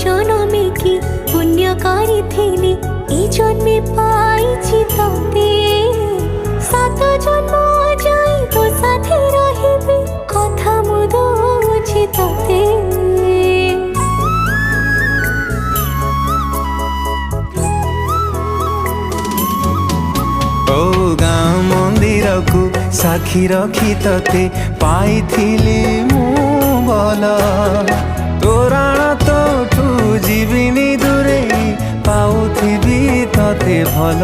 জনমে কি পুণ্য করিথিলি এই জন্মে পাইছি ততে সাত জন্ম যাই তো সাথে রহিবি কথা মু দউছি ততে ओ गाँ मंदिर को साक्षी रखी तते पाइथिली मु भल तोराण तोठू जीविनी दूरे पाउथिबी तते भल।